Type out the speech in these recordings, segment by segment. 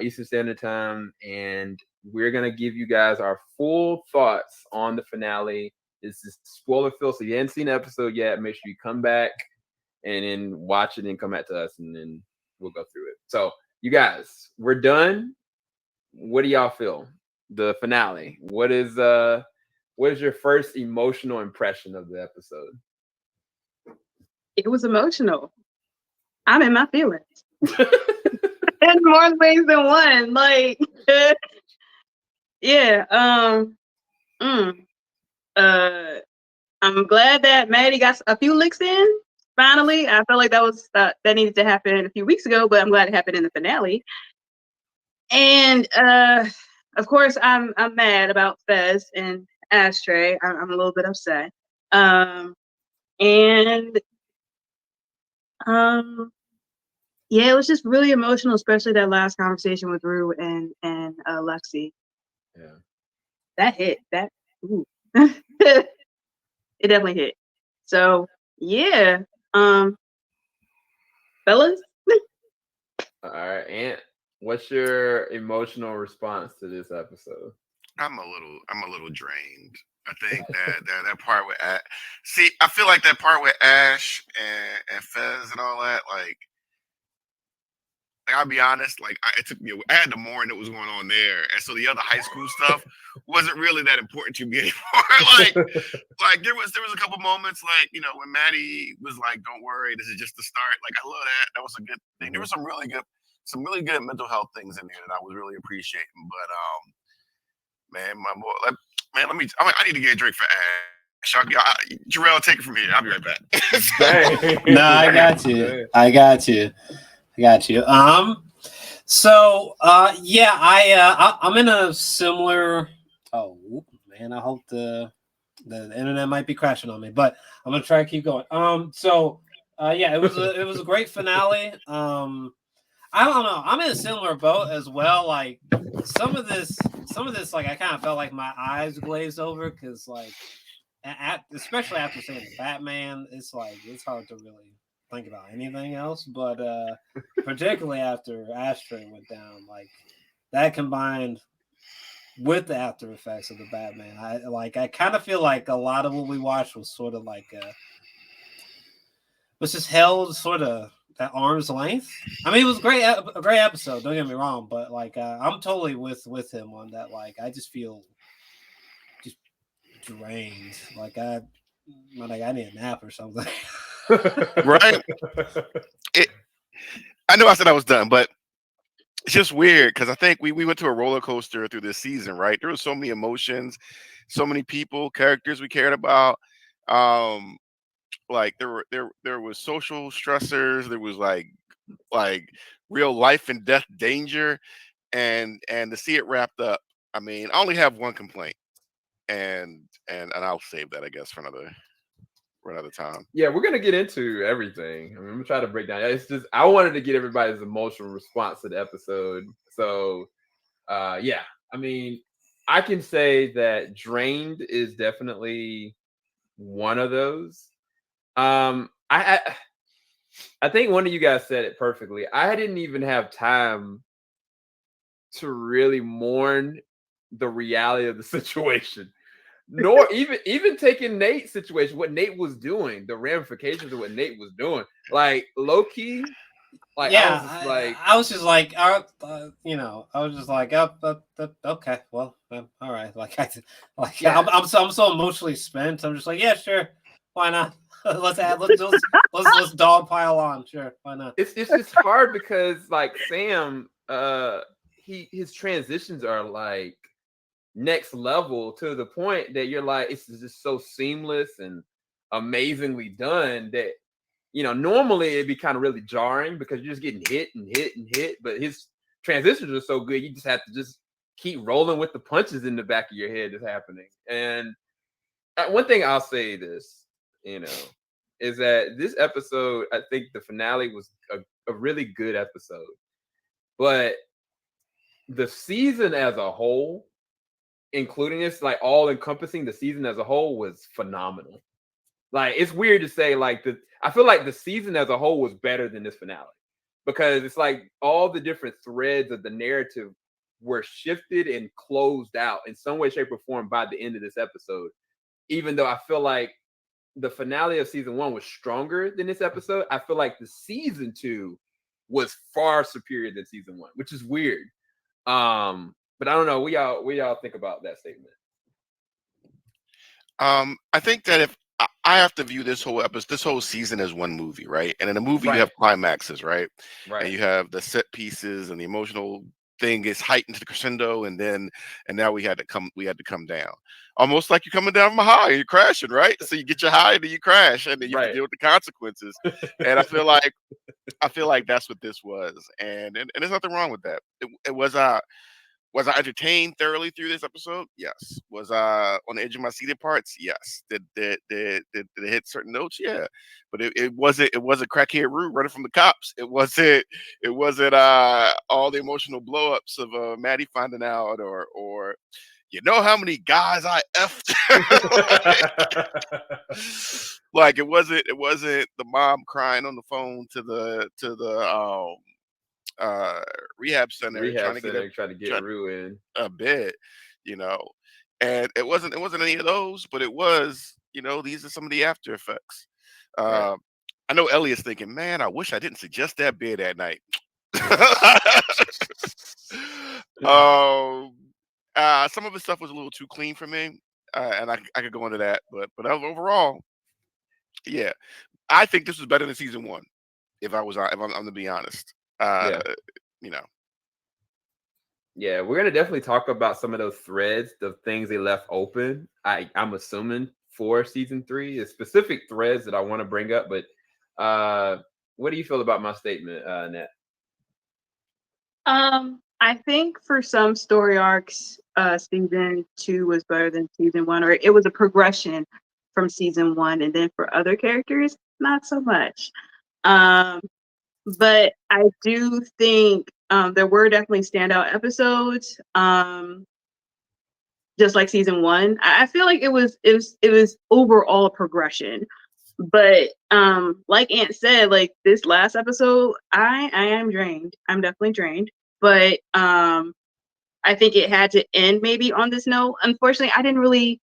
Eastern Standard Time, and we're gonna give you guys our full thoughts on the finale. This is spoiler filled, so you haven't seen the episode yet. Make sure you come back and then watch it and come back to us, and then we'll go through it. So, you guys, we're done. What do y'all feel? The finale. What is your first emotional impression of the episode? It was emotional. I'm in my feelings. In more ways than one. Like, yeah. I'm glad that Maddie got a few licks in. Finally, I felt like that needed to happen a few weeks ago, but I'm glad it happened in the finale. And of course, I'm mad about Fez and Ashtray. I'm a little bit upset. Yeah, it was just really emotional, especially that last conversation with Rue and Lexi. Yeah, that hit. It definitely hit. So yeah, fellas. All right, Ant, what's your emotional response to this episode? I'm a little drained. I think that part with I feel like that part with Ash and Fez and all that, like I'll be honest, it took me. I had to mourn what was going on there, and so the other high school stuff wasn't really that important to me anymore. There was a couple moments, when Maddie was like, "Don't worry, this is just the start." I love that. That was a good thing. There was some really good mental health things in there that I was really appreciating. But let me. I need to get a drink for Ash. Jarrell, take it from here. I'll be right back. No, I got you. So I'm in a similar. Oh man, I hope the internet might be crashing on me, but I'm gonna try to keep going. It was a great finale. I don't know. I'm in a similar boat as well. Like some of this, I kind of felt like my eyes glazed over because, especially after seeing Batman, it's hard to really think about anything else. But particularly after Ashtray went down, that combined with the after effects of the Batman, I kind of feel like a lot of what we watched was sort of was just held sort of at arm's length. I mean, it was a great episode. Don't get me wrong, but I'm totally with him on that. I just feel just drained. I need a nap or something. Right. I know I said I was done, but it's just weird because I think we went to a roller coaster through this season, right? There were so many emotions, so many people, characters we cared about. There was social stressors, there was like real life and death danger, and to see it wrapped up. I mean, I only have one complaint, and I'll save that, I guess, for another time. Yeah, we're gonna get into everything. I mean, I'm gonna try to break down. It's just I wanted to get everybody's emotional response to the episode. So I mean, I can say that Drained is definitely one of those. I think one of you guys said it perfectly. I didn't even have time to really mourn the reality of the situation, nor even taking Nate's situation, what Nate was doing, the ramifications of what Nate was doing, low key. I was just like, okay, well, all right. I'm so emotionally spent. I'm just like, yeah, sure, why not? let's dog pile on. Sure, why not? It's just hard because Sam, his transitions are next level to the point that you're it's just so seamless and amazingly done that normally it'd be kind of really jarring because you're just getting hit and hit and hit, but his transitions are so good you just have to just keep rolling with the punches in the back of your head that's happening. And one thing I'll say is that this episode, I think the finale was a really good episode, but the season as a whole, including this, all encompassing the season as a whole, was phenomenal. It's weird to say I feel like the season as a whole was better than this finale, because it's like all the different threads of the narrative were shifted and closed out in some way, shape, or form by the end of this episode. Even though I feel like the finale of season 1 was stronger than this episode, I feel like the season 2 was far superior than season 1, which is weird. But I don't know. What y'all think about that statement? I think that if I have to view this whole episode, this whole season as one movie, right? And in a movie, Right. you have climaxes, right? Right. And you have the set pieces and the emotional thing is heightened to the crescendo, and now we had to come down. Almost like you're coming down from a high and you're crashing, right? So you get your high and then you crash, and then you have to Right. deal with the consequences. And I feel like that's what this was. And there's nothing wrong with that. It was I entertained thoroughly through this episode? Yes. Was I on the edge of my seated parts? Yes. Did it hit certain notes? Yeah. But it wasn't crackhead Rue running from the cops. It wasn't all the emotional blow-ups of Maddie finding out or you know how many guys I effed. Like it wasn't the mom crying on the phone to the rehab center trying to get Rue in a bed, and it wasn't any of those, but it was, these are some of the after effects. Right. I know Elliot's thinking, man, I wish I didn't suggest that bed at night. Some of the stuff was a little too clean for me, and I could go into that, but overall, yeah, I think this was better than season 1. If I'm to be honest, Yeah. Yeah, we're gonna definitely talk about some of those threads, the things they left open. I'm assuming for season 3, the specific threads that I want to bring up. But what do you feel about my statement, Nat? I think for some story arcs, season 2 was better than season 1, or it was a progression from season 1, and then for other characters, not so much. But I do think there were definitely standout episodes. Just like season 1, I feel like it was overall a progression. But like Ant said, like this last episode, I am drained. I'm definitely drained. But I think it had to end maybe on this note. Unfortunately, I didn't really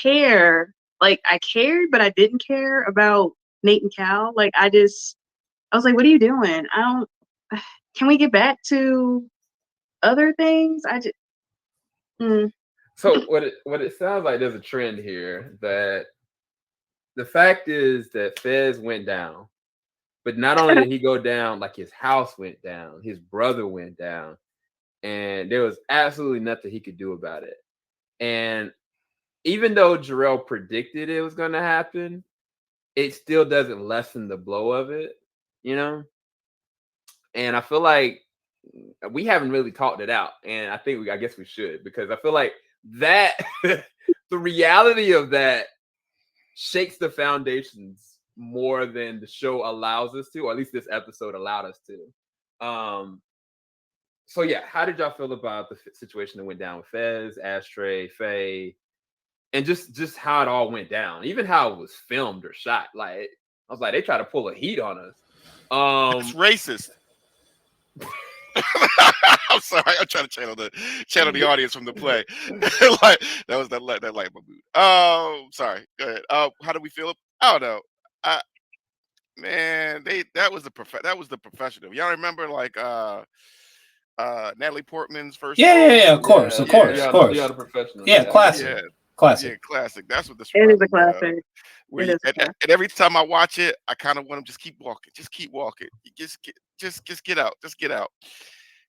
care. Like I cared, but I didn't care about Nate and Cal. Like I was like, what are you doing? Can we get back to other things? So what it sounds like, there's a trend here that the fact is that Fez went down, but not only did he go down, like his house went down, his brother went down, and there was absolutely nothing he could do about it. And even though Jarrell predicted it was going to happen, it still doesn't lessen the blow of it, And I feel like we haven't really talked it out, and I guess we should, because I feel like that the reality of that shakes the foundations more than the show allows us to, or at least this episode allowed us to. So yeah, how did y'all feel about the situation that went down with Fez, Ashtray, Faye, and just how it all went down, even how it was filmed or shot? Like I was like, they try to pull a heat on us. It's racist. I'm sorry. I'm trying to channel the audience from the play. Like that was that light mood. Sorry. Go ahead. How do we feel? I don't know. Man, that was the professional. Y'all remember like Natalie Portman's first? Yeah. Of course. The professional. Yeah, classic. Yeah. Classic. Yeah, classic. That's what this It is a classic. And every time I watch it, I kind of want to just keep walking. Just keep walking. Just get out. Just get out.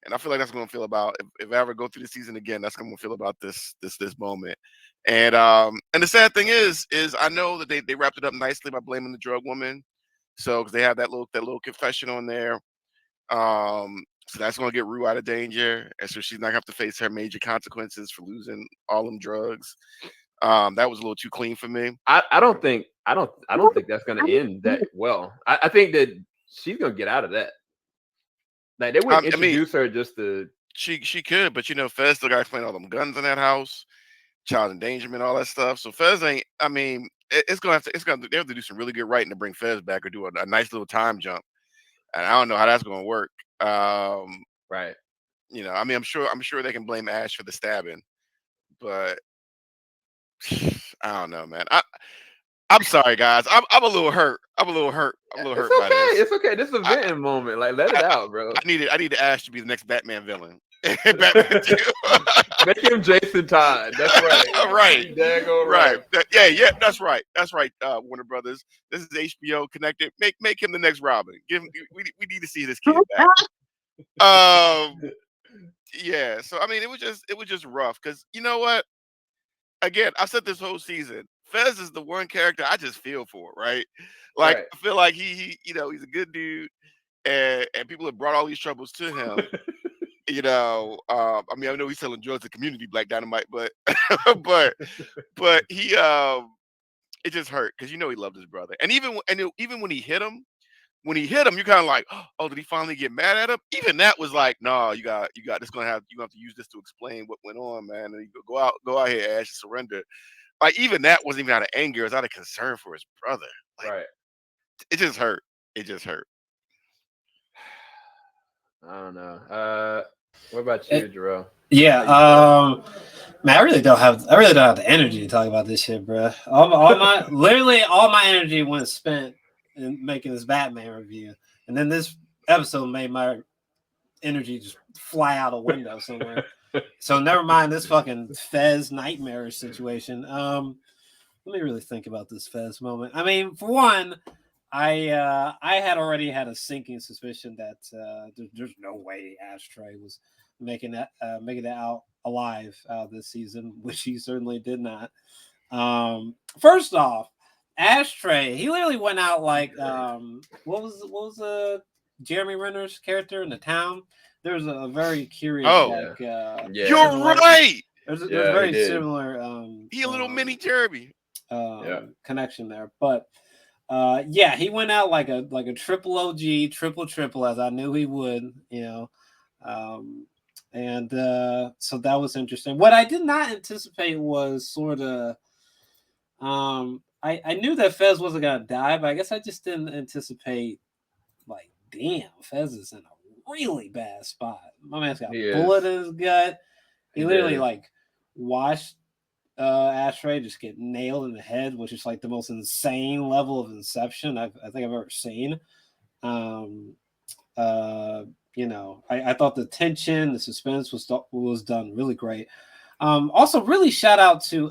And I feel like that's what I'm gonna feel about if I ever go through the season again. That's what I'm gonna feel about this moment. And the sad thing is I know that they wrapped it up nicely by blaming the drug woman. So because they have that little confession on there. So that's gonna get Rue out of danger, and so she's not gonna have to face her major consequences for losing all them drugs. That was a little too clean for me. I don't think that's gonna end that well. I think that she's gonna get out of that. Like they wouldn't introduce her just to. She could, but Fez still got to explain all them guns in that house, child endangerment, all that stuff. So Fez ain't. I mean, they have to do some really good writing to bring Fez back or do a nice little time jump. and I don't know how that's going to work. Right. You know, I mean, I'm sure they can blame Ash for the stabbing, but I don't know, man. I'm sorry, guys. I'm a little hurt. I'm a little hurt It's by okay. this. It's okay. This is a venting moment. Like, let it out, bro. I need Ash to be the next Batman villain. Batman 2. Make him Jason Todd. That's right. Right. Daggone Right. Yeah. That's right. That's right. Warner Brothers. This is HBO connected. Make him the next Robin. Give him. We need to see this kid back. Yeah. So I mean, it was just rough because you know what? Again, I've said this whole season. Fez is the one character I just feel for, right? Like Right. I feel like he you know, he's a good dude, and people have brought all these troubles to him. You know, I mean, I know he's selling drugs to Community Black Dynamite, but but he it just hurt because you know he loved his brother, and even when he hit him, you're kind of like, oh, did he finally get mad at him? Even that was like, no, you got this you have to use this to explain what went on, man. And you go out here, Ash, surrender. Like even that wasn't even out of anger; it was out of concern for his brother. Like, Right. it just hurt. It just hurt. I don't know. What about you, Jarrell? Yeah. Man, I really don't have the energy to talk about this shit, bro. All my energy went spent in making this Batman review, and then this episode made my energy just fly out a window somewhere. So never mind this fucking Fez nightmare situation. Let me really think about this Fez moment. I mean, for one, I had already had a sinking suspicion that there's no way Ashtray was making it out alive this season, which he certainly did not. First off, Ashtray, he literally went out like what was Jeremy Renner's character in The Town? There's a very curious You're right. There's very similar he a little mini Jeremy connection there, but yeah, he went out like a triple OG, triple as I knew he would, you know. And so that was interesting. What I did not anticipate was sort of I knew that Fez wasn't gonna die, but I guess I just didn't anticipate like, damn, Fez is in a really bad spot. My man's got a bullet in his gut. He literally like watched Ashtray just get nailed in the head, which is like the most insane level of inception I think I've ever seen. You know, I thought the tension, the suspense was done really great. Also, really shout out to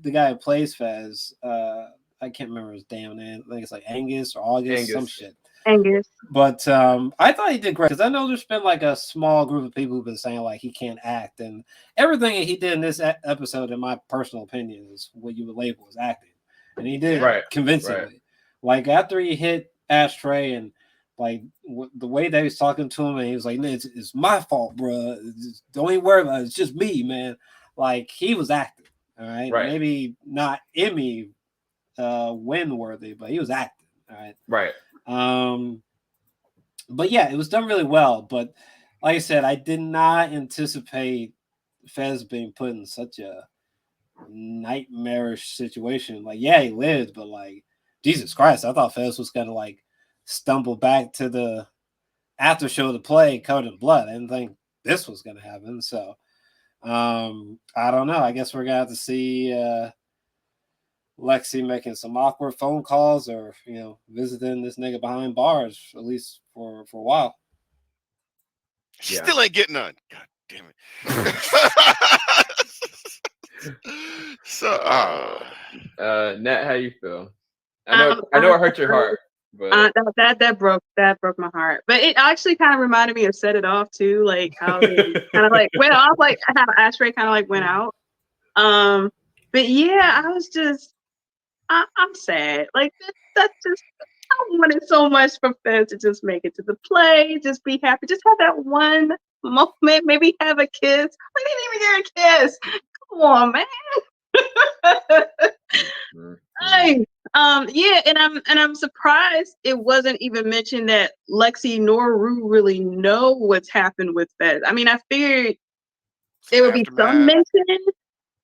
the guy who plays Fez. I can't remember his damn name. I think it's like Angus or August, some shit. Angus. But I thought he did great because I know there's been like a small group of people who've been saying like he can't act, and everything he did in this episode, in my personal opinion, is what you would label as acting, and he did convincingly. Right. Like after he hit Ashtray and like the way that he was talking to him, and he was like, "It's my fault, bro. Don't even worry about it. It's just me, man." Like he was acting, all right. Maybe not Emmy win worthy, but he was acting, all right. Right. But yeah, it was done really well. But like I said, I did not anticipate Fez being put in such a nightmarish situation. Like, yeah, he lived, but like, Jesus Christ, I thought Fez was gonna like stumble back to the after show to play covered in blood. I didn't think this was gonna happen. So I don't know. I guess we're gonna have to see Lexi making some awkward phone calls or, you know, visiting this nigga behind bars, at least for a while. She still ain't getting none. God damn it. So, Nat, how you feel? I know it hurt your heart, but that broke my heart. But it actually kind of reminded me of Set It Off too, like how they kind of like went off, like how Ashtray kind of like went out. But yeah, I was just I'm sad. Like that's just I wanted so much for Fez to just make it to the play, just be happy, just have that one moment, maybe have a kiss. We didn't even get a kiss. Come on, man. Hey, yeah, and I'm surprised it wasn't even mentioned that Lexi nor Rue really know what's happened with Fez. I mean, I figured there would be some mention,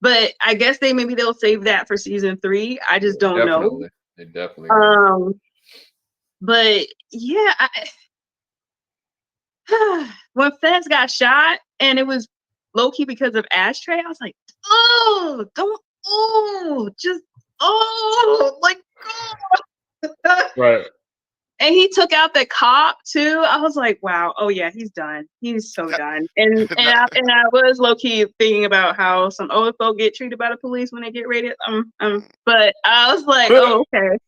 but I guess they'll save that for season 3. I just don't know. They definitely. But yeah, when Fez got shot and it was low key because of Ashtray, I was like, oh, don't, oh, just, oh, like, oh. Right. And he took out the cop too. I was like, wow, oh yeah, he's done. He's so done. And I was low key thinking about how some old folk get treated by the police when they get raided. But I was like, oh, okay.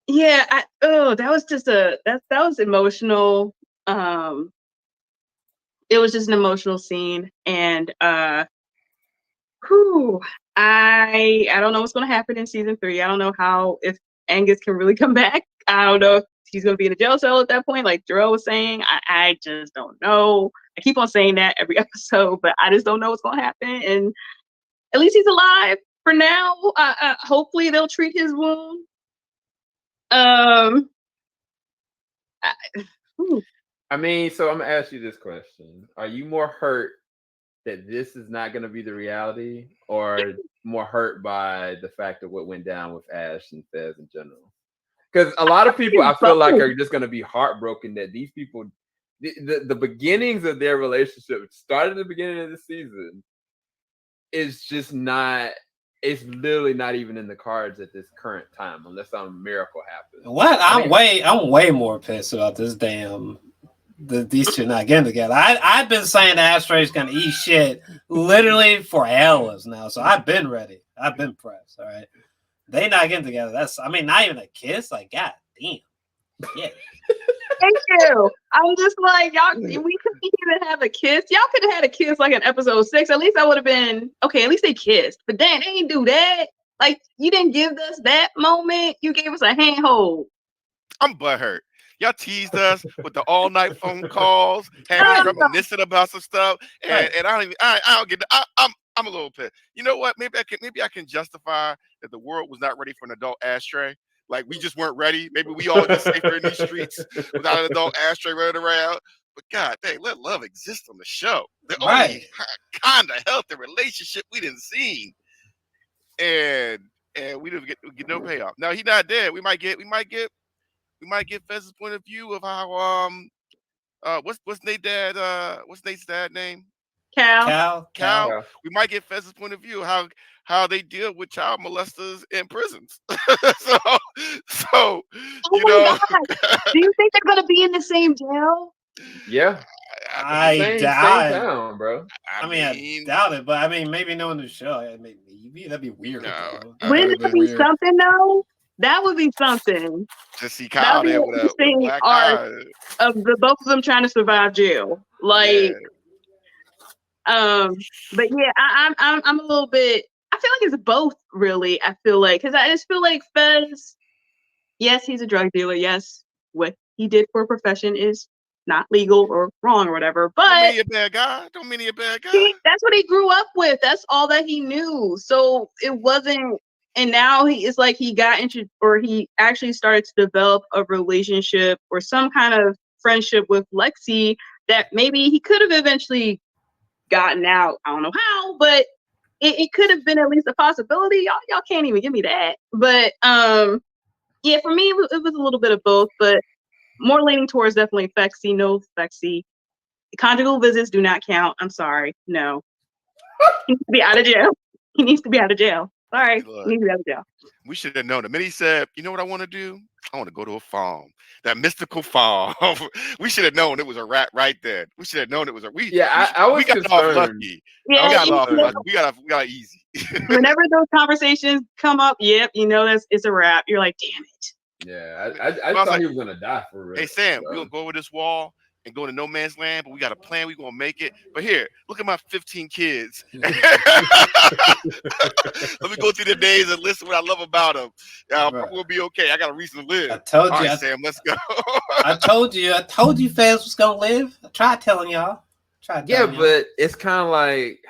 Yeah, that was just that was emotional. It was just an emotional scene, and I don't know what's gonna happen in season 3. I don't know if Angus can really come back. I don't know if he's gonna be in a jail cell at that point, like Jarrell was saying. I just don't know. I keep on saying that every episode, but I just don't know what's gonna happen. And at least he's alive for now. Hopefully they'll treat his wound. I mean, so I'm gonna ask you this question: are you more hurt that this is not going to be the reality, or more hurt by the fact of what went down with Ash and Fez in general? Because a lot of people, I feel like, are just going to be heartbroken that these people, the beginnings of their relationship started at the beginning of the season, is just not. It's literally not even in the cards at this current time, unless some miracle happens. What? I'm way more pissed about this damn. These two not getting together. I've been saying the Astray's gonna eat shit literally for hours now, so I've been ready. I've been pressed. All right, they not getting together. Not even a kiss. Like, god damn. Yeah. Thank you. I'm just like, y'all. We couldn't even have a kiss. Y'all could have had a kiss like in episode 6. At least I would have been okay. At least they kissed. But then they didn't do that. Like, you didn't give us that moment. You gave us a handhold. I'm butthurt. Y'all teased us with the all-night phone calls, had me reminiscing about some stuff, and I don't get. I'm a little pissed. You know what? Maybe I can justify that the world was not ready for an adult Ashtray. Like, we just weren't ready. Maybe we all just safer in these streets without an adult Ashtray running around. But god dang, let love exist on the show. The only kind of healthy relationship we didn't see, and we didn't get no payoff. Now he's not dead. We might get Fez's point of view of how what's Nate's dad name? Cal. We might get Fez's point of view how they deal with child molesters in prisons. so you know. God. Do you think they're gonna be in the same jail? Yeah. I doubt it, town, bro. I doubt it, but I mean, maybe knowing the show, maybe that'd be weird. Wouldn't that be something though? That would be something. To see Kyle there with a black eye. Of the both of them trying to survive jail, like, but yeah, I'm a little bit. I feel like it's both, really. I feel like, because I just feel like Fez, yes, he's a drug dealer. Yes, what he did for a profession is not legal or wrong or whatever. But don't mean he a bad guy. That's what he grew up with. That's all that he knew. So it wasn't. And now it's like he actually started to develop a relationship or some kind of friendship with Lexi that maybe he could have eventually gotten out. I don't know how, but it could have been at least a possibility. Y'all can't even give me that. But yeah, for me, it was a little bit of both, but more leaning towards definitely Fexy. No Fexy. Conjugal visits do not count. I'm sorry. No. He needs to be out of jail. He needs to be out of jail. All right. We should have known. The minute he said, you know what I want to do? I want to go to a farm. That mystical farm. We should have known it was a rat right there. We should have known it was a we got off lucky. Yeah, we got off lucky. We got easy. Whenever those conversations come up, it's a wrap. You're like, damn it. Yeah, I thought he was gonna die for real. Hey Sam, we're gonna go over this wall and go to no man's land, but we got a plan. We're gonna make it. But here, look at my 15 kids. Let me go through the days and listen what I love about them. We'll be okay. I got a reason to live. I told you, Sam, let's go. I told you Fez was gonna live. I tried telling y'all. But it's kind of like,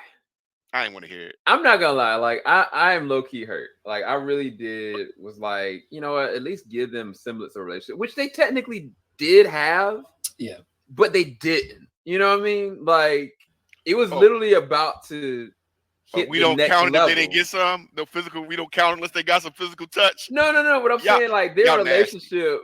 I didn't want to hear it. I'm not gonna lie. Like, I am low key hurt. Like, I really was like, you know what? At least give them semblance of relationship, which they technically did have. Yeah. But they didn't. You know what I mean? Like, it was literally about to hit we the don't next count it level. if they didn't get some. No physical. We don't count unless they got some physical touch. No. But I'm saying like their relationship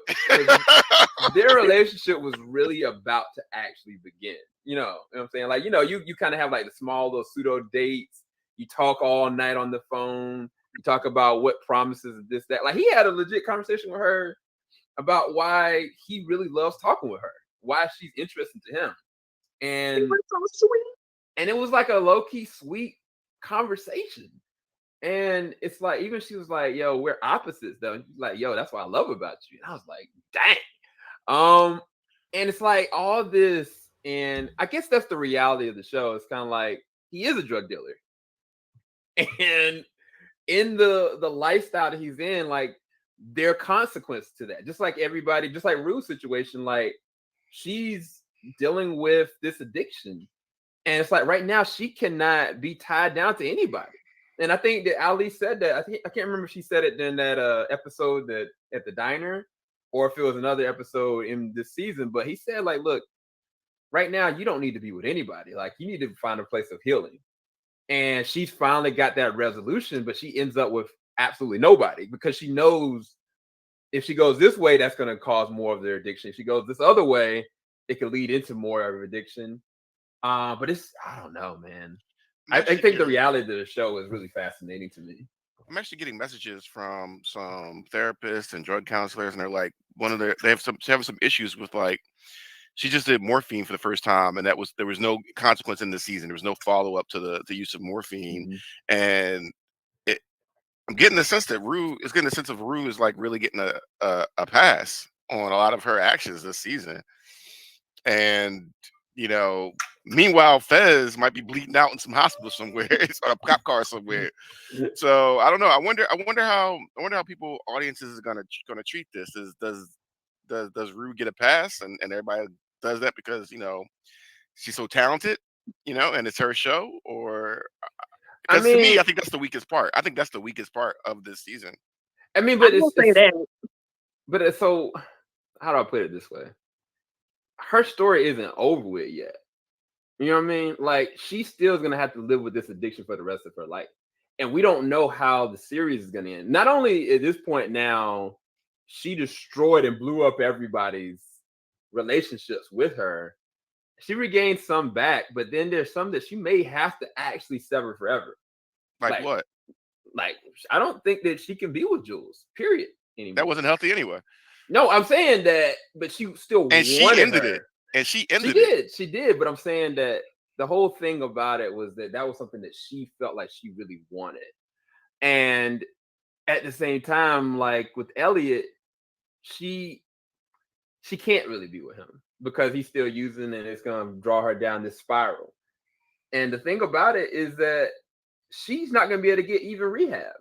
was really about to actually begin. You know what I'm saying? Like, you kind of have like the small little pseudo dates. You talk all night on the phone. You talk about what promises this, that. Like, he had a legit conversation with her about why he really loves talking with her, why she's interested to him. And It was so sweet. And it was like a low-key sweet conversation. And it's like, even she was like, yo, we're opposites though. And she's like, yo, that's what I love about you. And I was like, dang. And it's like all this, and I guess that's the reality of the show. It's kind of like he is a drug dealer. And in the lifestyle that he's in, like, there are consequences to that. Just like everybody, just like Rue's situation, like, she's dealing with this addiction. And it's like right now she cannot be tied down to anybody. And I think that Ali said that. I can't remember if she said it in that episode that at the diner, or if it was another episode in this season. But he said, like, look, right now you don't need to be with anybody. Like, you need to find a place of healing. And she's finally got that resolution, but she ends up with absolutely nobody because she knows if she goes this way, that's going to cause more of their addiction. If she goes this other way, it could lead into more of addiction. But I don't know, man. I think the reality of the show is really fascinating to me. I'm actually getting messages from some therapists and drug counselors, and they're like, they have some issues with, like, she just did morphine for the first time, and there was no consequence in the season. There was no follow up to the use of morphine, and I'm getting the sense that Rue is like really getting a pass on a lot of her actions this season, and meanwhile, Fez might be bleeding out in some hospital somewhere. It's on a cop car somewhere. So I don't know. I wonder how audiences is gonna treat this. Does Rue get a pass, and everybody does that because she's so talented, and it's her show? Or because to me, I think that's the weakest part. I think that's the weakest part of this season. I mean, but it's so how do I put it this way? Her story isn't over with yet. You know what I mean? Like, she still is gonna have to live with this addiction for the rest of her life, and we don't know how the series is gonna end. Not only at this point now, she destroyed and blew up everybody's relationships with her. She regained some back, but then there's some that she may have to actually sever forever. Like what? Like, I don't think that she can be with Jules. Period. Anymore. That wasn't healthy anyway. No, I'm saying that, but she still wanted her. And she ended it. She did, but I'm saying that the whole thing about it was that was something that she felt like she really wanted. And at the same time, like with Elliot, she can't really be with him because he's still using, and it's going to draw her down this spiral. And the thing about it is that she's not going to be able to get even rehab.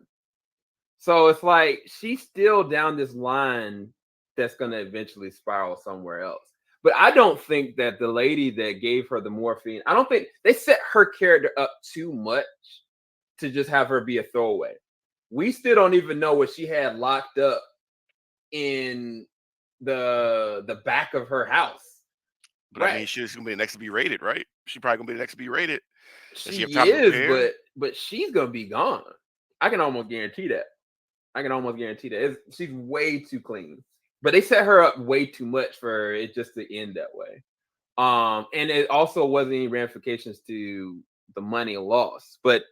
So it's like she's still down this line that's going to eventually spiral somewhere else. But I don't think that the lady that gave her the morphine, I don't think they set her character up too much to just have her be a throwaway. We still don't even know what she had locked up in the back of her house. But right. I mean, she's gonna be the next to be rated, right? She's probably gonna be the next to be rated. She is, but she's gonna be gone. I can almost guarantee that. She's way too clean. But they set her up way too much for it just to end that way. And it also wasn't any ramifications to the money loss. But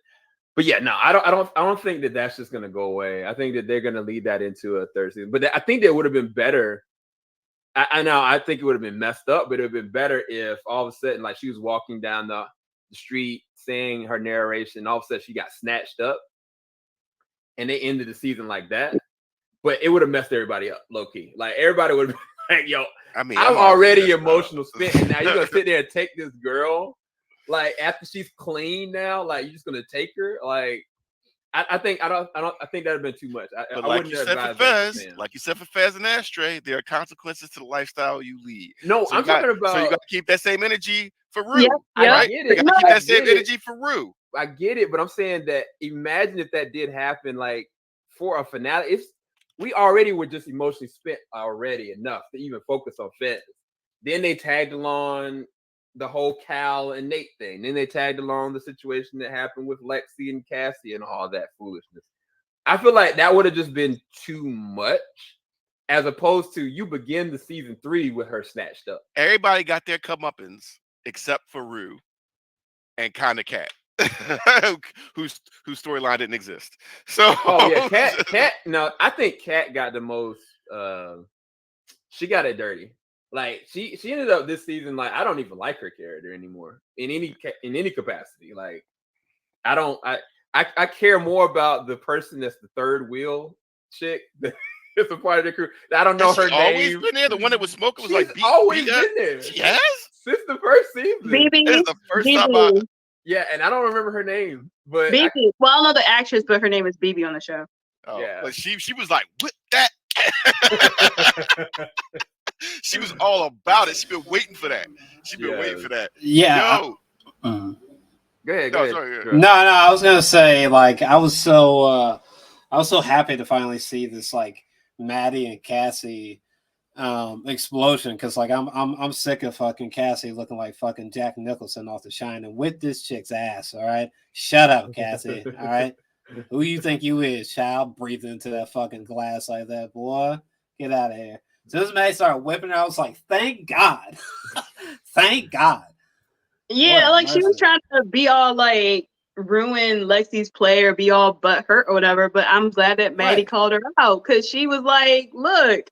yeah, no, I don't think that that's just gonna go away. I think that they're gonna lead that into a third season. But I think that would have been better. I know I think it would have been messed up, but it would have been better if all of a sudden, like, she was walking down the street saying her narration, all of a sudden she got snatched up, and they ended the season like that. But it would have messed everybody up, low key. Like, everybody would have been like, "Yo, I'm already emotional spent, and now you're gonna sit there and take this girl, like, after she's clean now, like, you're just gonna take her." Like, I think that'd have been too much. But like you said for Fez and Ashtray, there are consequences to the lifestyle you lead. No, so I'm talking about. So you got to keep that same energy for Rue. Yeah, right? I get it. You got to keep that same energy for Rue. I get it, but I'm saying that imagine if that did happen, like, for a finale. We already were just emotionally spent already enough to even focus on Fez. Then they tagged along the whole Cal and Nate thing. Then they tagged along the situation that happened with Lexi and Cassie and all that foolishness. I feel like that would have just been too much, as opposed to you begin the season 3 with her snatched up. Everybody got their comeuppance except for Rue and kind of Cat, whose storyline didn't exist. So Cat. No, I think Cat got the most. She got it dirty. Like she ended up this season. Like I don't even like her character anymore in any capacity. Like I care more about the person that's the third wheel chick. It's a part of the crew. I don't know her name. Always been there. The one that was smoking was She's like always been there. Yes, since the first season. BB. This is the first time Yeah, and I don't remember her name, but BB. Well, I don't know the actress, but her name is BB on the show. Oh, yeah. But she was like, "What that?" She was all about it. She been waiting for that. Yeah. Yo. Go ahead. Sorry, No, I was gonna say, like, I was so happy to finally see this, like, Maddie and Cassie explosion, because like I'm sick of fucking Cassie looking like fucking Jack Nicholson off The Shining with this chick's ass. All right, shut up, Cassie. All right, who you think you is, child? Breathing into that fucking glass like that, boy. Get out of here. So this Maddie started whipping her. I was like, thank God, thank God. Yeah, like she was trying to be all like ruin Lexi's play or be all butthurt or whatever. But I'm glad that Maddie called her out, because she was like, look,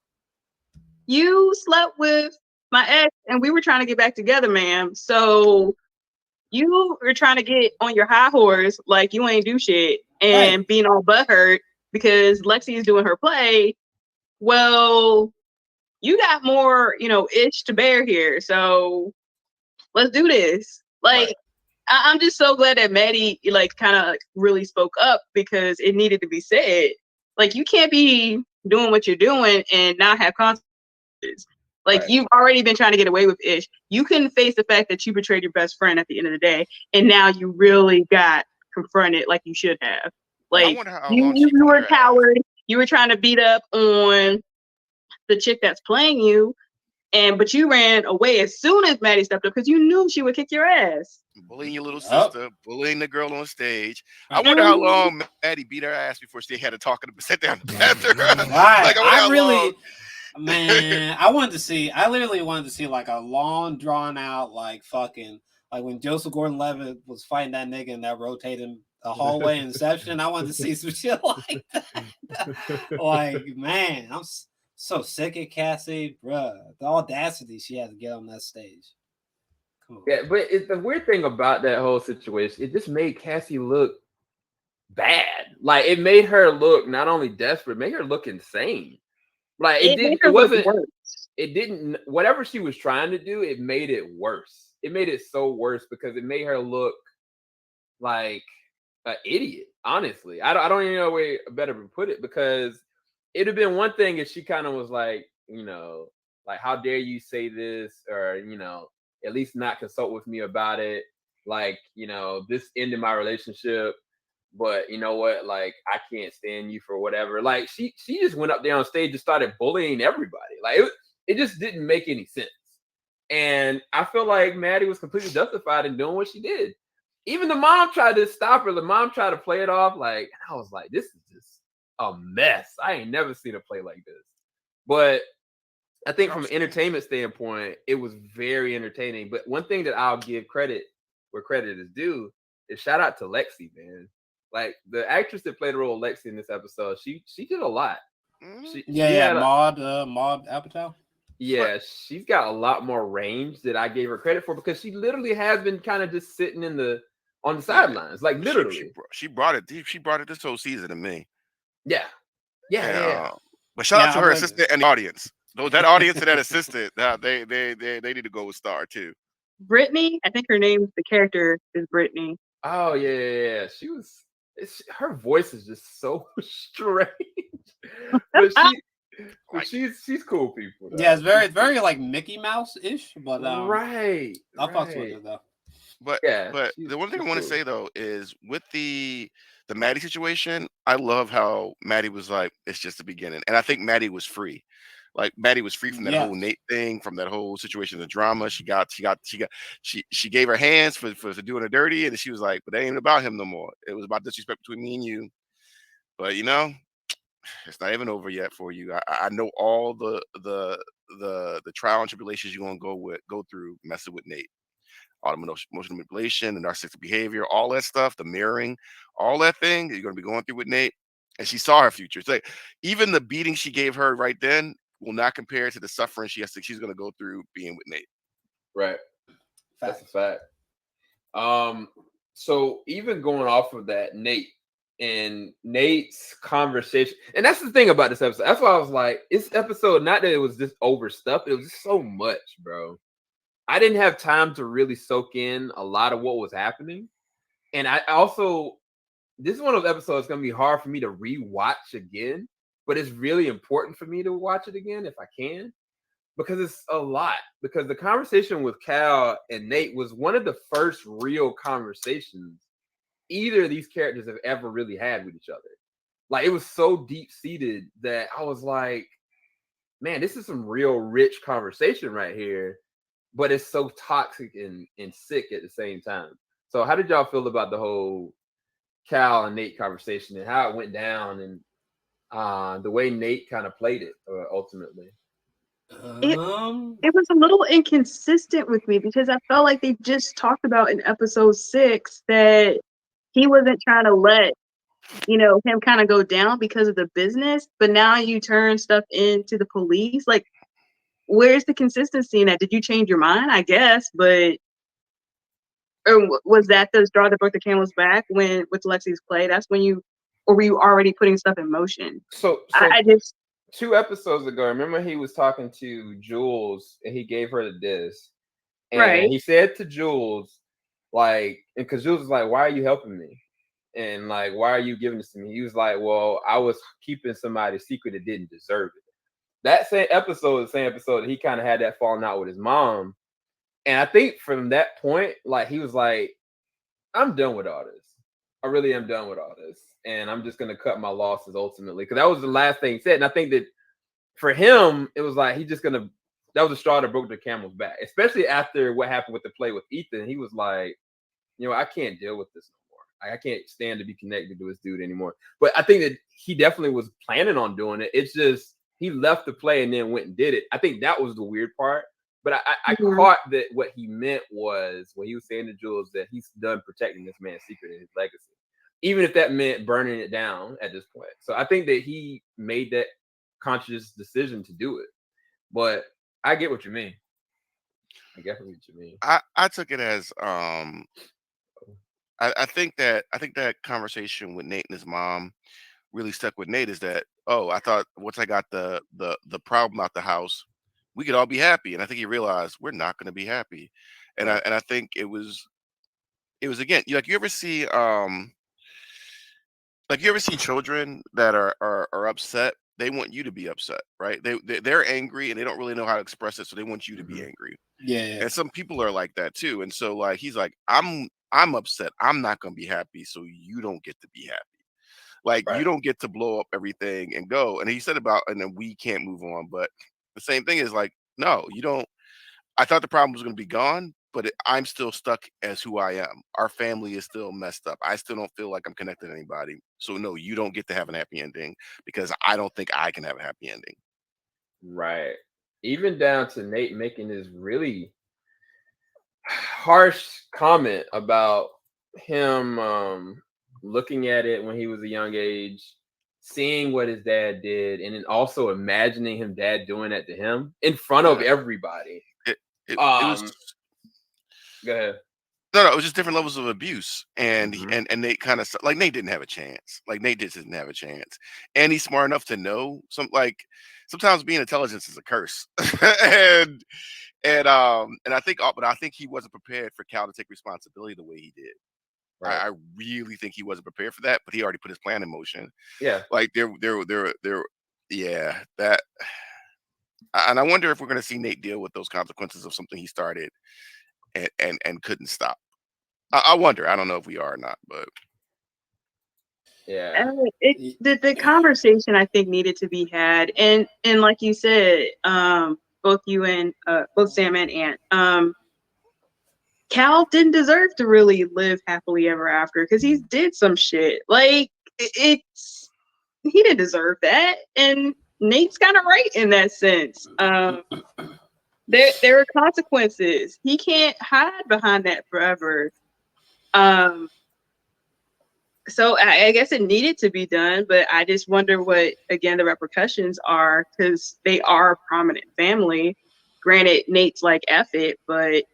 you slept with my ex and we were trying to get back together, ma'am. So you were trying to get on your high horse like you ain't do shit and being all butthurt because Lexi is doing her play. Well, you got more, itch to bear here. So let's do this. Like, I'm just so glad that Maddie like kind of really spoke up, because it needed to be said. Like, you can't be doing what you're doing and not have consequences. Like, you've already been trying to get away with ish. You couldn't face the fact that you betrayed your best friend at the end of the day, and now you really got confronted like you should have. Like, you were a coward. You were trying to beat up on the chick that's playing you, but you ran away as soon as Maddie stepped up because you knew she would kick your ass. Bullying your little sister, bullying the girl on stage. I wonder how long Maddie beat her ass before she had to talk and sit down and bathroom. Right. I literally wanted to see like a long, drawn out, like fucking, like when Joseph Gordon-Levitt was fighting that nigga in that rotating the hallway in Inception. I wanted to see some shit like that. Like, man, I'm so sick of Cassie, bruh. The audacity she had to get on that stage. Come on. Yeah, but the weird thing about that whole situation, it just made Cassie look bad. Like, it made her look not only desperate, made her look insane. Like, it didn't, whatever she was trying to do, it made it worse. It made it so worse because it made her look like an idiot, honestly. I don't even know a way better to put it, because it'd have been one thing if she kind of was like, like, how dare you say this, or, at least not consult with me about it. Like, this ended my relationship, but you know what? Like, I can't stand you for whatever. Like, she just went up there on stage and started bullying everybody. Like, it just didn't make any sense. And I feel like Maddie was completely justified in doing what she did. Even the mom tried to stop her. The mom tried to play it off. Like, I was like, this is just a mess. I ain't never seen a play like this. But I think from an entertainment standpoint, it was very entertaining. But one thing that I'll give credit where credit is due is shout out to Lexi, man. Like, the actress that played the role of Lexi in this episode, she did a lot. Maude Apatow. Yeah, she's got a lot more range that I gave her credit for, because she literally has been kind of just sitting on the sidelines, like literally. She brought it. She brought it this whole season to me. Yeah. But shout out to her assistant and the audience. That audience and that assistant, they need to go with star too. Brittany, I think the character is Brittany. Oh yeah. Her voice is just so strange, but she's cool people, though. Yeah, it's very like Mickey Mouse ish, but right. I'll fuck with it though. But the one thing I want to say though is with the Maddie situation, I love how Maddie was like, it's just the beginning, and I think Maddie was free. Like Maddie was free from that Yeah. whole Nate thing, from that whole situation, the drama. She gave her hands for doing her dirty, and she was like, "But that ain't about him no more. It was about disrespect between me and you." But it's not even over yet for you. I know all the trial and tribulations you're gonna go through messing with Nate. All the emotional manipulation, the narcissistic behavior, all that stuff, the mirroring, all that thing that you're gonna be going through with Nate. And she saw her future. It's like even the beating she gave her right then will not compare to the suffering she's gonna go through being with Nate. Right. That's a fact. So even going off of that, Nate's conversation, and that's the thing about this episode. That's why I was like, this episode, not that it was just overstuffed, it was just so much, bro. I didn't have time to really soak in a lot of what was happening. And I also, this is one of those episodes that's gonna be hard for me to rewatch again, but it's really important for me to watch it again if I can. Because it's a lot. Because the conversation with Cal and Nate was one of the first real conversations either of these characters have ever really had with each other. Like, it was so deep seated that I was like, man, this is some real rich conversation right here, but it's so toxic and sick at the same time. So how did y'all feel about the whole Cal and Nate conversation and how it went down and the way Nate kind of played it ultimately? It was a little inconsistent with me because I felt like they just talked about in episode 6 that he wasn't trying to let him kind of go down because of the business, but now you turn stuff into the police. Like, where's the consistency in that? Did you change your mind? I guess, but or was that the straw that broke the camel's back when with Lexi's play? That's when or were you already putting stuff in motion? So I just 2 episodes ago, remember he was talking to Jules and he gave her the disc. And right. he said to Jules, like, and because Jules was like, why are you helping me? And like, why are you giving this to me? He was like, well, I was keeping somebody's secret that didn't deserve it. That same episode, he kind of had that falling out with his mom. And I think from that point, like, he was like, I'm done with all this. I really am done with all this. And I'm just going to cut my losses ultimately. Because that was the last thing he said. And I think that for him, it was like, that was a straw that broke the camel's back. Especially after what happened with the play with Ethan. He was like, I can't deal with this no more. I can't stand to be connected to this dude anymore. But I think that he definitely was planning on doing it. It's just, he left the play and then went and did it. I think that was the weird part. But I caught that what he meant was when he was saying to Jules that he's done protecting this man's secret and his legacy, even if that meant burning it down at this point. So I think that he made that conscious decision to do it. But I get what you mean. I get what you mean. I took it as I think that conversation with Nate and his mom really stuck with Nate is that, I thought once I got the problem out the house, we could all be happy. And I think he realized we're not going to be happy. And Right. I think it was again, you ever see children that are upset? They want you to be upset, right? They're angry and they don't really know how to express it, so they want you to be angry. Yeah. And some people are like that too. And so like he's like, I'm upset. I'm not gonna be happy, so you don't get to be happy. Like Right. you don't get to blow up everything and go. And he said and then we can't move on. But the same thing is like, no, you don't. I thought the problem was going to be gone, but I'm still stuck as who I am. Our family is still messed up. I still don't feel like I'm connected to anybody. So no, you don't get to have an happy ending because I don't think I can have a happy ending. Right. Even down to Nate making this really harsh comment about him looking at it when he was a young age, seeing what his dad did, and then also imagining him dad doing that to him in front of everybody. It was go ahead. No, it was just different levels of abuse, and Mhm. and Nate kind of like Nate didn't have a chance. Like Nate just didn't have a chance, and he's smart enough to know sometimes being intelligent is a curse, and I think, but I think he wasn't prepared for Cal to take responsibility the way he did. Right. I really think he wasn't prepared for that, but he already put his plan in motion. Yeah. Like yeah, that, and I wonder if we're going to see Nate deal with those consequences of something he started and couldn't stop. I wonder. I don't know if we are or not, but Yeah. The conversation I think needed to be had, and like you said, both you and both Sam and Ant, Cal didn't deserve to really live happily ever after because he did some shit. Like he didn't deserve that, and Nate's kind of right in that sense. There are consequences. He can't hide behind that forever. So I guess it needed to be done, but I just wonder what, again, the repercussions are, because they are a prominent family. Granted, Nate's like, F it, but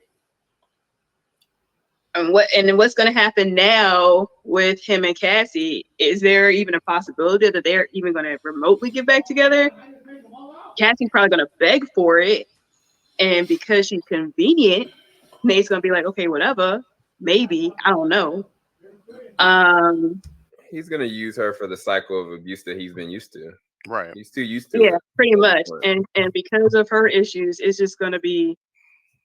what's going to happen now with him and Cassie? Is there even a possibility that they're even going to remotely get back together? Cassie's probably going to beg for it, and because she's convenient, Nate's going to be like, okay, whatever, maybe, I don't know. He's gonna use her for the cycle of abuse that he's been used to. Right. He's too used to it. Yeah, pretty much. And because of her issues, it's just gonna be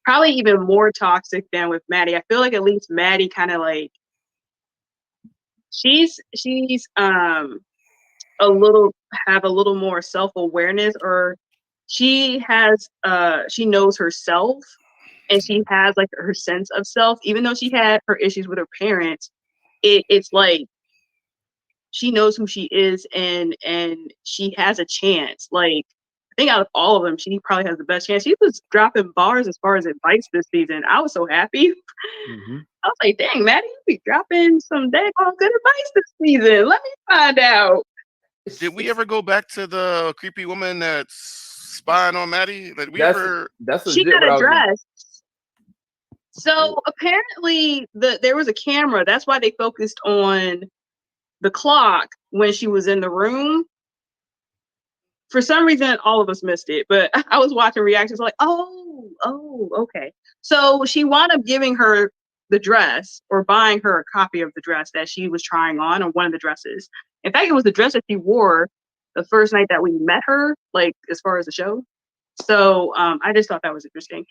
probably even more toxic than with Maddie. I feel like at least Maddie kind of like she's a little more self-awareness, or she knows herself, and she has like her sense of self. Even though she had her issues with her parents, it's like she knows who she is, and she has a chance. Like, I think out of all of them, she probably has the best chance. She was dropping bars as far as advice this season. I was so happy. Mm-hmm. I was like, dang, Maddie, you be dropping some daggone good advice this season. Let me find out. Did we ever go back to the creepy woman that's spying on Maddie? Like, that's she got a dress. So apparently there was a camera. That's why they focused on the clock when she was in the room. For some reason, all of us missed it, but I was watching reactions like, oh, okay. So she wound up giving her the dress, or buying her a copy of the dress that she was trying on, or one of the dresses. In fact, it was the dress that she wore the first night that we met her, like, as far as the show. So I just thought that was interesting.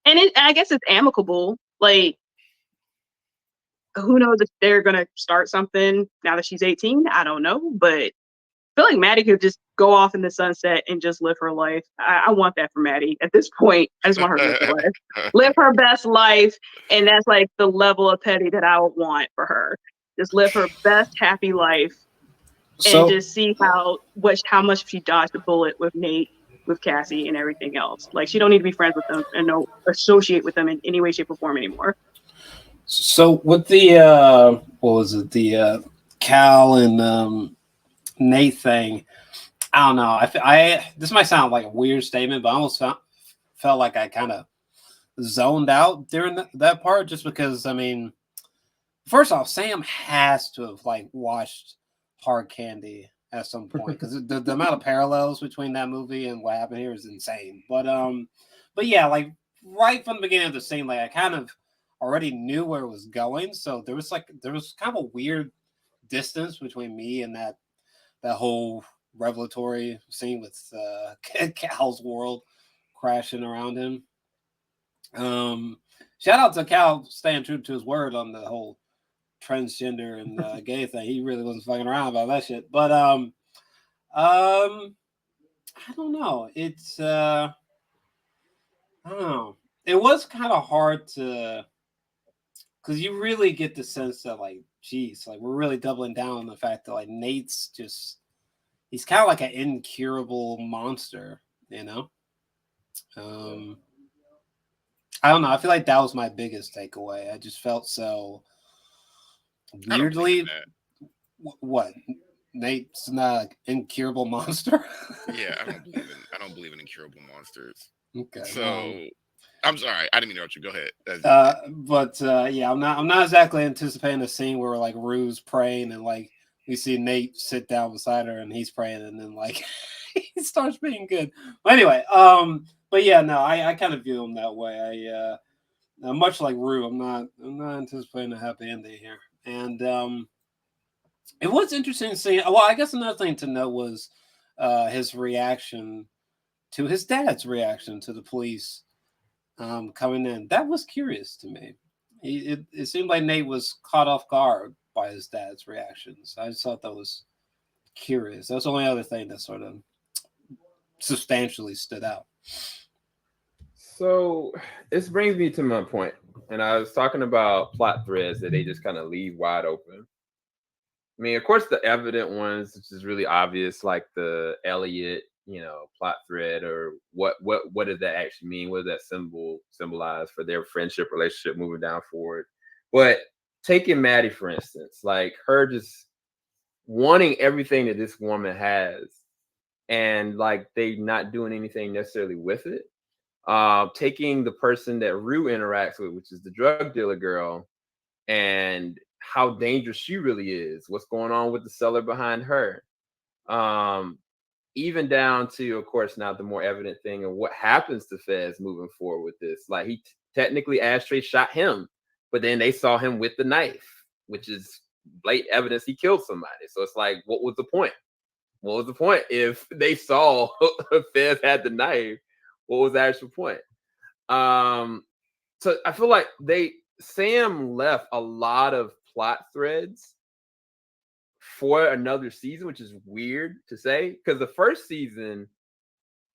And I guess it's amicable. Like, who knows if they're going to start something now that she's 18? I don't know, but I feel like Maddie could just go off in the sunset and just live her life. I want that for Maddie. At this point, I just want her to live her life. Live her best life, and that's like the level of petty that I would want for her. Just live her best happy life, and just see how much she dodged the bullet with Nate, with Cassie, and everything else. Like, she don't need to be friends with them and no associate with them in any way, shape, or form anymore. So with the what was it, the Cal and Nate thing, I don't know. I this might sound like a weird statement, but I almost felt like I kind of zoned out during that part, just because, I mean, first off, Sam has to have like watched Hard Candy at some point, because the amount of parallels between that movie and what happened here is insane. But yeah, like right from the beginning of the scene, like I kind of already knew where it was going, so there was kind of a weird distance between me and that whole revelatory scene with Cal's world crashing around him. Shout out to Cal staying true to his word on the whole transgender and gay thing. He really wasn't fucking around about that shit. But I don't know. It's I don't know. It was kind of hard to, because you really get the sense that, like, geez, like, we're really doubling down on the fact that, like, Nate's just, he's kind of like an incurable monster, you know? I don't know. I feel like that was my biggest takeaway. I just felt so weirdly. What? Nate's not an incurable monster? Yeah, I don't believe in incurable monsters. Okay. So I'm sorry, I didn't mean to interrupt you. Go ahead. Yeah, I'm not exactly anticipating a scene where like Rue's praying and like we see Nate sit down beside her and he's praying and then like he starts being good. But anyway, but yeah, no, I kind of view him that way. Much like Rue, I'm not anticipating a happy ending here. And it was interesting to see. Well, I guess another thing to note was his reaction to his dad's reaction to the police coming in. That was curious to me. It seemed like Nate was caught off guard by his dad's reactions. I just thought that was curious. That's the only other thing that sort of substantially stood out. So this brings me to my point, and I was talking about plot threads that they just kind of leave wide open. I mean, of course, the evident ones, which is really obvious, like the Elliot, plot thread, or what does that actually mean? What does that symbolize for their friendship relationship moving down forward? But taking Maddie, for instance, like her just wanting everything that this woman has, and like they not doing anything necessarily with it. Taking the person that Rue interacts with, which is the drug dealer girl, and how dangerous she really is, what's going on with the seller behind her. Even down to, of course, now the more evident thing of what happens to Fez moving forward with this. Like he technically Ashtray shot him, but then they saw him with the knife, which is blatant evidence he killed somebody. So it's like, what was the point? What was the point if they saw Fez had the knife? What was the actual point? So I feel like Sam left a lot of plot threads for another season, which is weird to say, because the first season,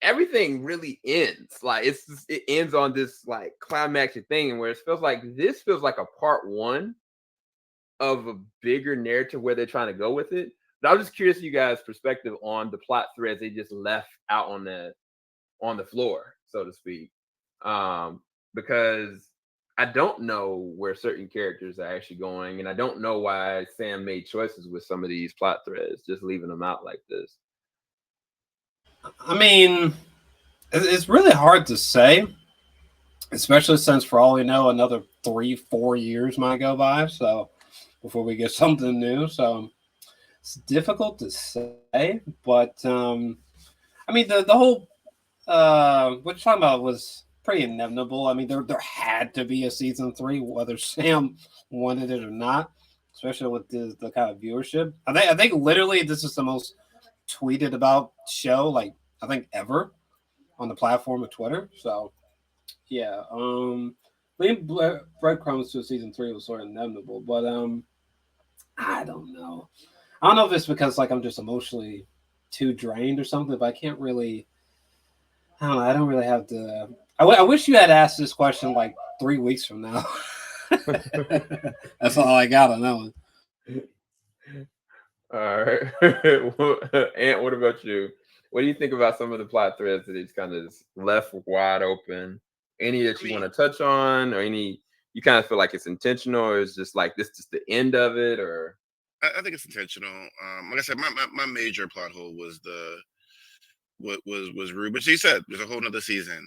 everything really ends. Like it ends on this like climactic thing, and where it feels like this feels like a part one of a bigger narrative where they're trying to go with it. But I was just curious you guys' perspective on the plot threads they just left out on the floor, so to speak. Because I don't know where certain characters are actually going, and I don't know why Sam made choices with some of these plot threads, just leaving them out like this. I mean, it's really hard to say, especially since, for all we know, another 3-4 years might go by, so before we get something new. So it's difficult to say, but I mean, the whole what you're talking about was pretty inevitable. I mean, there had to be a season 3, whether Sam wanted it or not, especially with the kind of viewership. I think literally this is the most tweeted about show, like I think ever on the platform of Twitter. So yeah, leading breadcrumbs to season 3 was sort of inevitable, but I don't know. I don't know if it's because like I'm just emotionally too drained or something, but I can't really. I don't know. I don't really have the. I wish you had asked this question like 3 weeks from now. That's all I got on that one. All right. Ant, what about you? What do you think about some of the plot threads that he's kind of left wide open? Any that you want to touch on, or any you kind of feel like it's intentional, or is just like this just the end of it, or? I think it's intentional. Like I said, my major plot hole was was Rue, but she said there's a whole nother season.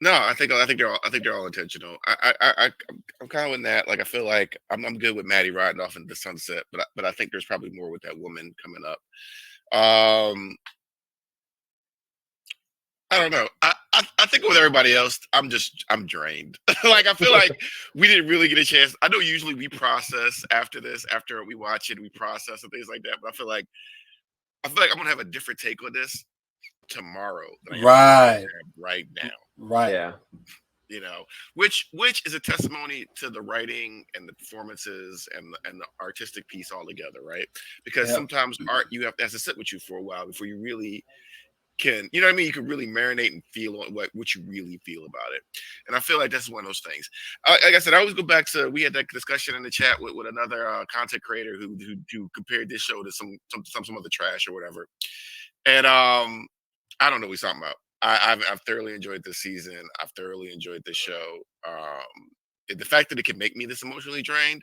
No, I think they're all intentional. I'm kind of in that. Like I feel like I'm good with Maddie riding off into the sunset, but I think there's probably more with that woman coming up. I don't know. I think with everybody else, I'm drained. Like I feel like we didn't really get a chance. I know usually we process after we watch it, we process and things like that. But I feel like I'm gonna have a different take on this tomorrow than I am right now. Right. Yeah. You know, which is a testimony to the writing and the performances and the artistic piece all together, right? Because sometimes art you have to sit with you for a while before you really can, you know what I mean? You can really marinate and feel on what you really feel about it. And I feel like that's one of those things. Like I said, I always go back to, we had that discussion in the chat with another content creator who compared this show to some other trash or whatever. And I don't know what he's talking about. I've thoroughly enjoyed this season. I've thoroughly enjoyed this show. The fact that it can make me this emotionally drained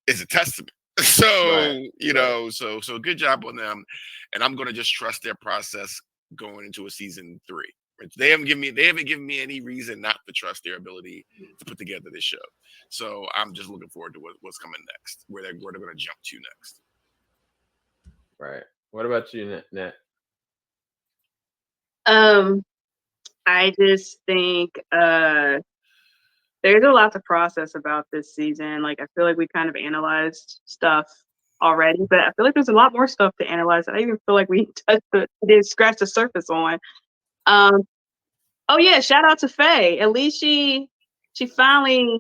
is a testament. So, you know, so good job on them. And I'm going to just trust their process going into a season 3. They haven't given me any reason not to trust their ability to put together this show. So I'm just looking forward to what's coming next, where they're going to jump to next. Right. What about you, Nat? I just think there's a lot to process about this season. Like I feel like we kind of analyzed stuff already, but I feel like there's a lot more stuff to analyze. I even feel like we did scratch the surface on. Oh yeah, shout out to Faye. At least she finally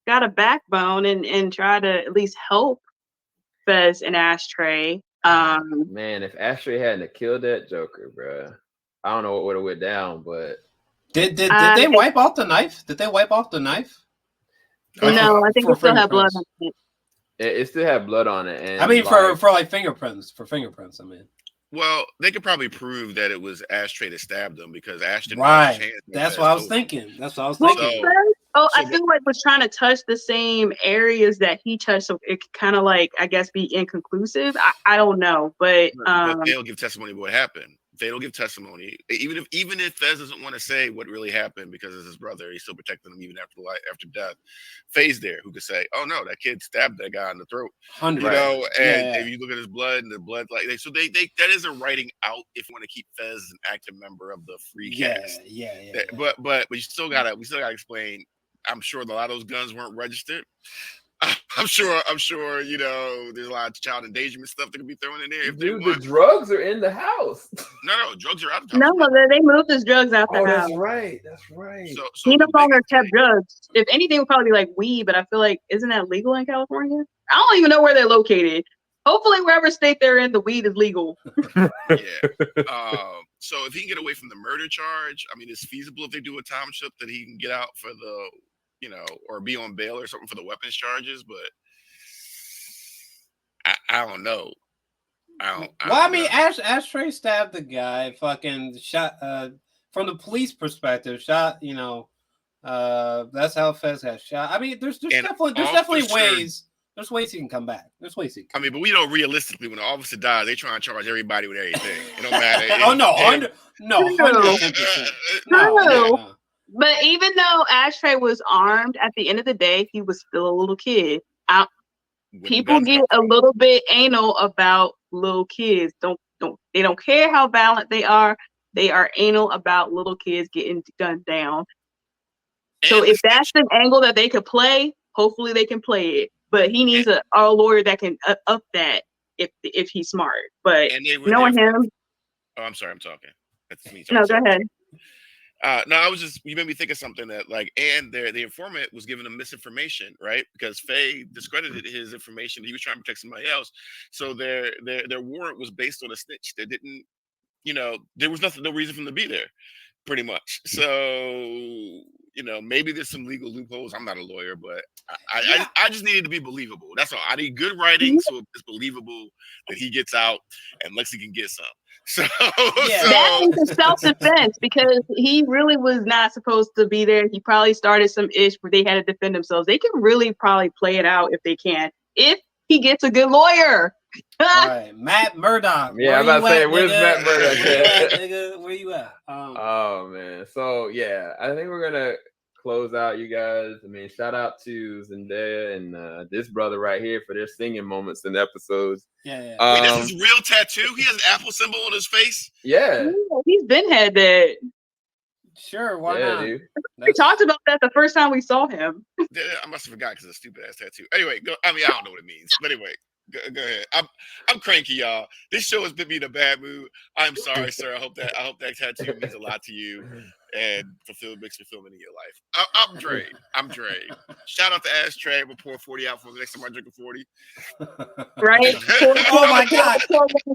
got a backbone and try to at least help Fez and Ashtray. Man, if Ashtray hadn't killed that Joker, bro, I don't know what would have went down, but did they wipe off the knife? Did they wipe off the knife? No, I think it still had blood on it. It still had blood on it. And I mean, for like fingerprints. For fingerprints, I mean. Well, they could probably prove that it was Ashtray that stabbed them because Ashton. Right. That's what I was thinking. That's what I was thinking. I feel like was trying to touch the same areas that he touched, so it could kind of like, I guess, be inconclusive. I don't know, but they'll give testimony of what happened. They don't give testimony, even if Fez doesn't want to say what really happened because it's his brother, he's still protecting him even after death. Faye's there who could say, "Oh no, that kid stabbed that guy in the throat." 100. You know, and if you look at his blood and the blood, like so they that is a writing out if you want to keep Fez as an active member of the free cast. But we still gotta explain. I'm sure a lot of those guns weren't registered. I'm sure, you know, there's a lot of child endangerment stuff that could be thrown in there. If the drugs are in the house. No, drugs are out of the house. No, they moved his drugs out the house. That's right. So he no longer kept drugs. If anything, it would probably be like weed, but I feel like, isn't that legal in California? I don't even know where they're located. Hopefully, wherever state they're in, the weed is legal. Yeah. So if he can get away from the murder charge, I mean, it's feasible if they do a time shift that he can get out for the, you know, or be on bail or something for the weapons charges, but I don't know. I mean, Ashtray stabbed the guy, fucking shot from the police perspective, shot, you know, that's how Fez got shot. I mean, there's definitely ways. There's ways he can come back. There's ways he can. I mean, but we know realistically when an officer dies, they try and charge everybody with everything. It don't matter. Oh no, 110%. No. But even though Ashtray was armed, at the end of the day, he was still a little kid. People get a little bit anal about little kids. They don't care how violent they are. They are anal about little kids getting gunned down. So if that's an angle that they could play, hopefully they can play it. But he needs a lawyer that can up that if he's smart. But knowing him. Oh, I'm sorry, I'm talking. That's me. No, go ahead. No, you made me think of something that the informant was giving him misinformation, right? Because Faye discredited his information. He was trying to protect somebody else. So their warrant was based on a snitch that didn't, you know, there was no reason for him to be there, pretty much. So, you know, maybe there's some legal loopholes. I'm not a lawyer, but I just need it to be believable. That's all. I need good writing so it's believable that he gets out and Lexi can get some. So that is self-defense because he really was not supposed to be there. He probably started some ish where they had to defend themselves. They can really probably play it out if they can. If he gets a good lawyer. All right, Matt Murdock. Yeah, I'm about to say, where's Matt Murdock? Nigga, where you at? Oh man, so yeah, I think we're gonna close out, you guys. I mean, shout out to Zendaya and this brother right here for their singing moments in the episodes. Yeah. Wait, this is real tattoo. He has an Apple symbol on his face. Yeah, he's been had that. Sure, why not? Dude. We talked about that the first time we saw him. I must have forgot because it's a stupid ass tattoo. Anyway, I don't know what it means, but anyway. Go ahead. I'm cranky, y'all. This show has put me in a bad mood. I'm sorry, sir. I hope that tattoo means a lot to you and makes me feel many in your life. I'm drained. Shout out to Ashtray. We'll pour 40 out for the next time I drink a 40. Right? Oh my god.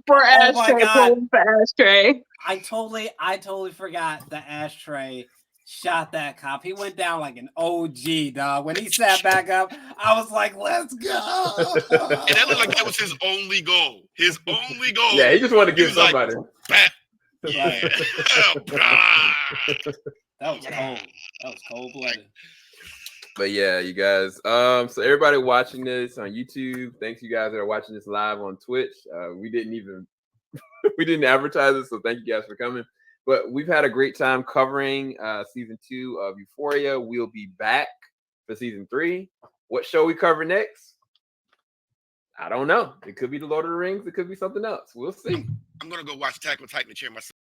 For Ashtray. I totally forgot that Ashtray shot that cop. He went down like an OG, dog. When he sat back up, I was like, let's go. And that looked like that was his only goal. Yeah, he just wanted to give somebody. Like, yeah. That was cold. That was cold-blooded. But yeah, you guys. So everybody watching this on YouTube, thanks you guys that are watching this live on Twitch. We didn't advertise it, so thank you guys for coming. But we've had a great time covering season 2 of Euphoria. We'll be back for season 3. What show we cover next? I don't know. It could be The Lord of the Rings. It could be something else. We'll see. I'm gonna go watch Attack on Titan and cheer myself.